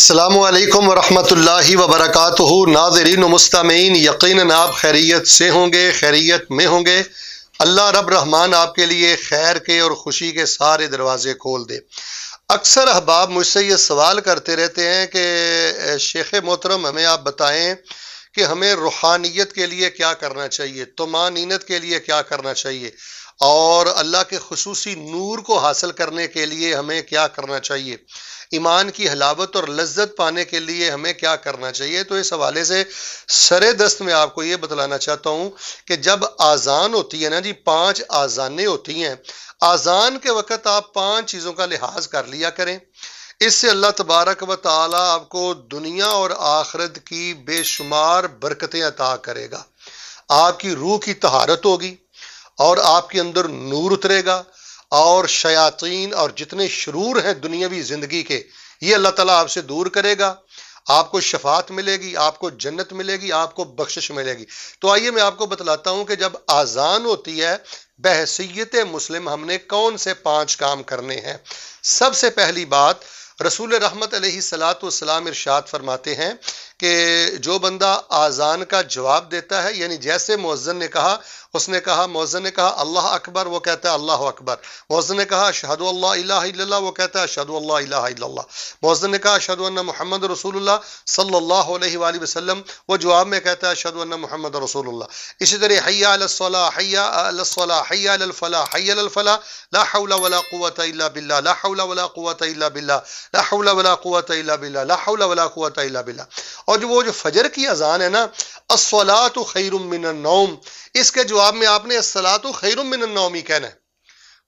السلام علیکم ورحمۃ اللہ وبرکاتہ۔ ناظرین و مستمعین، یقیناً آپ خیریت سے ہوں گے، خیریت میں ہوں گے۔ اللہ رب رحمان آپ کے لیے خیر کے اور خوشی کے سارے دروازے کھول دے۔ اکثر احباب مجھ سے یہ سوال کرتے رہتے ہیں کہ شیخ محترم ہمیں آپ بتائیں کہ ہمیں روحانیت کے لیے کیا کرنا چاہیے، طمانینت کے لیے کیا کرنا چاہیے، اور اللہ کے خصوصی نور کو حاصل کرنے کے لیے ہمیں کیا کرنا چاہیے، ایمان کی حلاوت اور لذت پانے کے لیے ہمیں کیا کرنا چاہیے۔ تو اس حوالے سے سر دست میں آپ کو یہ بتلانا چاہتا ہوں کہ جب آذان ہوتی ہے نا جی، 5 آذانیں ہوتی ہیں، آذان کے وقت آپ 5 چیزوں کا لحاظ کر لیا کریں۔ اس سے اللہ تبارک و تعالی آپ کو دنیا اور آخرت کی بے شمار برکتیں عطا کرے گا۔ آپ کی روح کی طہارت ہوگی اور آپ کے اندر نور اترے گا، اور شیاطین اور جتنے شرور ہیں دنیاوی زندگی کے، یہ اللہ تعالیٰ آپ سے دور کرے گا۔ آپ کو شفاعت ملے گی، آپ کو جنت ملے گی، آپ کو بخشش ملے گی۔ تو آئیے میں آپ کو بتلاتا ہوں کہ جب آذان ہوتی ہے، بحیثیت مسلم ہم نے کون سے 5 کام کرنے ہیں۔ سب سے پہلی بات، رسول رحمت علیہ الصلاۃ والسلام ارشاد فرماتے ہیں کہ جو بندہ آذان کا جواب دیتا ہے، یعنی جیسے مؤذن نے کہا، مؤذن نے کہا اللہ اکبر، وہ کہتا ہے اللہ اکبر۔ مؤذن نے کہا اشہد اللہ الہ الا اللہ، وہ کہتا ہے اشہد اللہ الہ الا اللہ۔ مؤذن نے کہا اشہد ان محمد رسول اللہ صلی اللہ علیہ وآلہ وسلم، وہ جواب میں کہتا ہے اشہد ان محمد رسول اللہ۔ اسی طرح حی علی الصلاۃ، حی علی الصلاۃ، حی علی الفلاح، حی علی الفلاح، لا حول ولا قوۃ الا باللہ، لا حول ولا قوۃ الا باللہ، لا حول ولا قوۃ الا باللہ، لا حول ولا قوۃ الا باللہ۔ اور جو فجر کی اذان ہے نا، الصلاۃ خیر من النوم، اس کے جواب میں آپ نے الصلاۃ خیر من النوم ہی کہنا ہے۔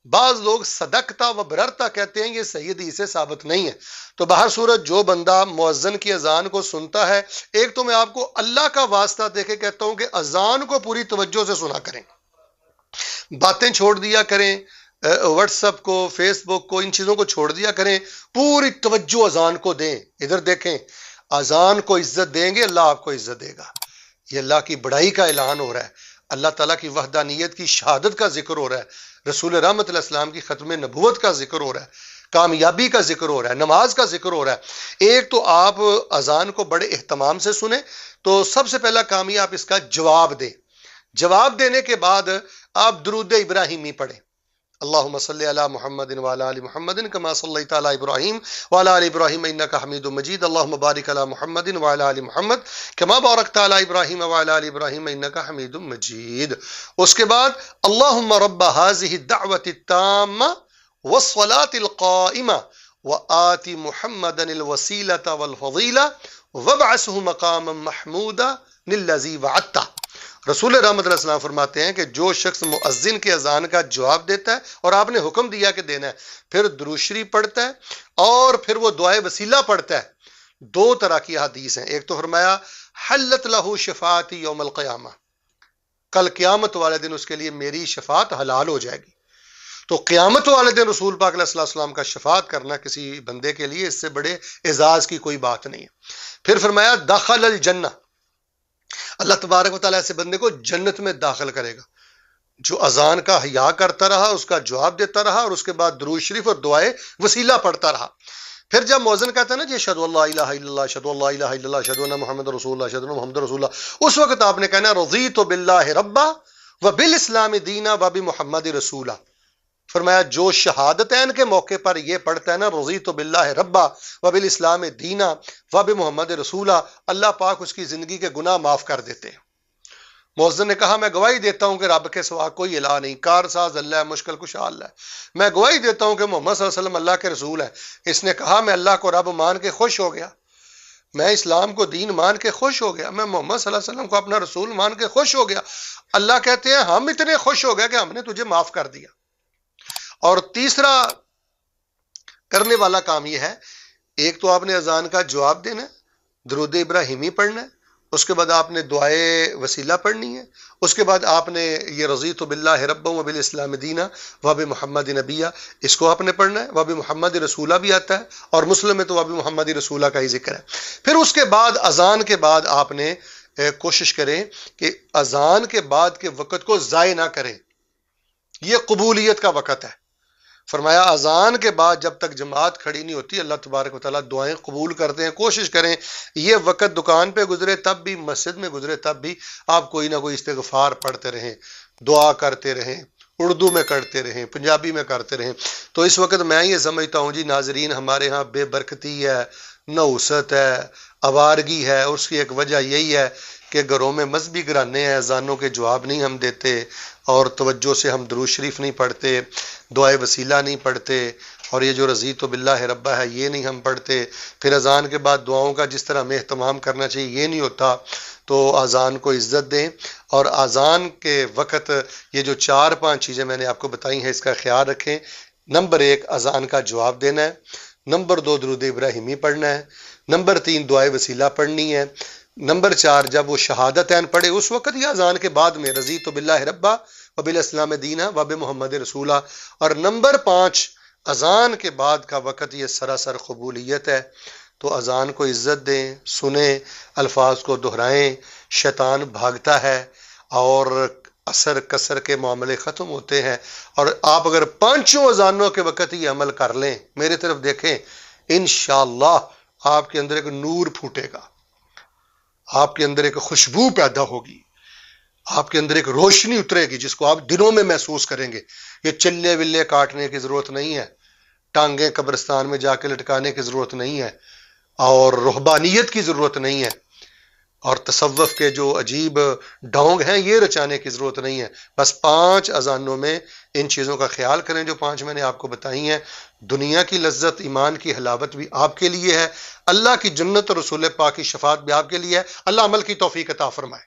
بعض لوگ صدقتا و بررتا کہتے ہیں، یہ صحیح حدیث سے ثابت نہیں ہے۔ تو بہر صورت جو بندہ مؤذن کی اذان کو سنتا ہے، ایک تو میں آپ کو اللہ کا واسطہ دے کے کہتا ہوں کہ اذان کو پوری توجہ سے سنا کریں، باتیں چھوڑ دیا کریں، واٹس ایپ کو، فیس بک کو، ان چیزوں کو چھوڑ دیا کریں، پوری توجہ اذان کو دیں۔ ادھر دیکھیں، اذان کو عزت دیں گے، اللہ آپ کو عزت دے گا۔ یہ اللہ کی بڑائی کا اعلان ہو رہا ہے، اللہ تعالیٰ کی وحدانیت کی شہادت کا ذکر ہو رہا ہے، رسول رحمت علیہ السلام کی ختم نبوت کا ذکر ہو رہا ہے، کامیابی کا ذکر ہو رہا ہے، نماز کا ذکر ہو رہا ہے۔ ایک تو آپ اذان کو بڑے اہتمام سے سنیں، تو سب سے پہلا کام یہ آپ اس کا جواب دیں۔ جواب دینے کے بعد آپ درود ابراہیمی پڑھیں، اللہم صلی علی محمد وعلی آل محمد کما صلیت علی ابراہیم وعلی آل ابراہیم انک حمید مجید، اللہم بارک علی محمد وعلی آل محمد کما بارکت علی ابراہیم وعلی آل ابراہیم انک حمید مجید۔ اس کے بعد اللہم رب هذه الدعوة التامة والصلاة القائمة وآت محمدا الوسیلة والفضیلة وابعثه مقاما محمودا الذی وعدتہ۔ رسول رحمت علیہ السلام فرماتے ہیں کہ جو شخص مؤذن کے اذان کا جواب دیتا ہے، اور آپ نے حکم دیا کہ دینا ہے، پھر درود شریف پڑھتا ہے اور پھر وہ دعائے وسیلہ پڑھتا ہے، 2 طرح کی حدیث ہیں۔ ایک تو فرمایا حلت لہ شفاعتی یوم القیامہ، کل قیامت والے دن اس کے لیے میری شفاعت حلال ہو جائے گی۔ تو قیامت والے دن رسول پاک علیہ السلام کا شفاعت کرنا کسی بندے کے لیے اس سے بڑے اعزاز کی کوئی بات نہیں ہے۔ پھر فرمایا دخل الجنہ، اللہ تبارک و تعالیٰ ایسے بندے کو جنت میں داخل کرے گا جو اذان کا حیا کرتا رہا، اس کا جواب دیتا رہا، اور اس کے بعد درود شریف اور دعائے وسیلہ پڑھتا رہا۔ پھر جب مؤذن کہتا ہے نا جی اشہد اللہ الہ الا اللہ، اشہد اللہ الہ الا اللہ، اشہد ان محمد رسول اللہ، اشہد ان محمد رسول اللہ، اس وقت آپ نے کہنا رضیت باللہ ربا وبالاسلام دینا وبمحمد رسولہ۔ فرمایا جو شہادتین کے موقع پر یہ پڑھتا ہے نا رضیت باللہ ربا وبالاسلام دینا وبمحمد رسولہ، اللہ پاک اس کی زندگی کے گناہ معاف کر دیتے ہیں۔ مؤذن نے کہا میں گواہی دیتا ہوں کہ رب کے سوا کوئی الہ نہیں، کارساز اللہ ہے، مشکل کشا اللہ ہے۔ میں گواہی دیتا ہوں کہ محمد صلی اللہ علیہ وسلم اللہ کے رسول ہے۔ اس نے کہا میں اللہ کو رب مان کے خوش ہو گیا، میں اسلام کو دین مان کے خوش ہو گیا، میں محمد صلی اللہ علیہ وسلم کو اپنا رسول مان کے خوش ہو گیا۔ اللہ کہتے ہیں ہم اتنے خوش ہو گئے کہ ہم نے تجھے معاف کر دیا۔ اور تیسرا کرنے والا کام یہ ہے، ایک تو آپ نے اذان کا جواب دینا ہے، درود ابراہیمی پڑھنا ہے، اس کے بعد آپ نے دعائے وسیلہ پڑھنی ہے، اس کے بعد آپ نے یہ رضیت باللہ ربا وبالاسلام دینا وبمحمد نبیہ، اس کو آپ نے پڑھنا ہے۔ وبمحمد رسولہ بھی آتا ہے، اور مسلم میں تو وبمحمد رسولہ کا ہی ذکر ہے۔ پھر اس کے بعد اذان کے بعد آپ نے کوشش کریں کہ اذان کے بعد کے وقت کو ضائع نہ کریں، یہ قبولیت کا وقت ہے۔ فرمایا اذان کے بعد جب تک جماعت کھڑی نہیں ہوتی اللہ تبارک و تعالیٰ دعائیں قبول کرتے ہیں. کوشش کریں یہ وقت دکان پہ گزرے تب بھی، مسجد میں گزرے تب بھی آپ کوئی نہ کوئی استغفار پڑھتے رہیں، دعا کرتے رہیں، اردو میں کرتے رہیں، پنجابی میں کرتے رہیں. تو اس وقت میں یہ سمجھتا ہوں جی ناظرین ہمارے ہاں بے برکتی ہے، نحوست ہے، آوارگی ہے. اس کی ایک وجہ یہی ہے کہ گھروں میں مذہبی گھرانے ہیں، اذانوں کے جواب نہیں ہم دیتے، اور توجہ سے ہم درود شریف نہیں پڑھتے، دعائے وسیلہ نہیں پڑھتے، اور یہ جو رضیت باللہ ربا ہے یہ نہیں ہم پڑھتے. پھر اذان کے بعد دعاؤں کا جس طرح ہمیں اہتمام کرنا چاہیے یہ نہیں ہوتا. تو اذان کو عزت دیں، اور اذان کے وقت یہ جو 4-5 چیزیں میں نے آپ کو بتائی ہیں اس کا خیال رکھیں. نمبر 1 اذان کا جواب دینا ہے. نمبر 2 درود ابراہیمی پڑھنا ہے. نمبر 3 دعائے وسیلہ پڑھنی ہے. نمبر 4 جب وہ شہادتین پڑھے اس وقت یا اذان کے بعد میں رضیت باللہ ربا وبالاسلام دینا وبمحمد رسولہ. اور نمبر 5 اذان کے بعد کا وقت یہ سراسر قبولیت ہے. تو اذان کو عزت دیں، سنیں، الفاظ کو دہرائیں. شیطان بھاگتا ہے اور اثر کثر کے معاملے ختم ہوتے ہیں. اور آپ اگر 5 اذانوں کے وقت یہ عمل کر لیں، میرے طرف دیکھیں، انشاءاللہ آپ کے اندر ایک نور پھوٹے گا، آپ کے اندر ایک خوشبو پیدا ہوگی، آپ کے اندر ایک روشنی اترے گی جس کو آپ دنوں میں محسوس کریں گے. یہ چلے ولے کاٹنے کی ضرورت نہیں ہے، ٹانگیں قبرستان میں جا کے لٹکانے کی ضرورت نہیں ہے، اور رہبانیت کی ضرورت نہیں ہے، اور تصوف کے جو عجیب ڈھونگ ہیں یہ رچانے کی ضرورت نہیں ہے. بس 5 اذانوں میں ان چیزوں کا خیال کریں جو 5 میں نے آپ کو بتائی ہیں. دنیا کی لذت، ایمان کی حلاوت بھی آپ کے لیے ہے، اللہ کی جنت اور رسول پاک کی شفاعت بھی آپ کے لیے ہے. اللہ عمل کی توفیق عطا فرمائے.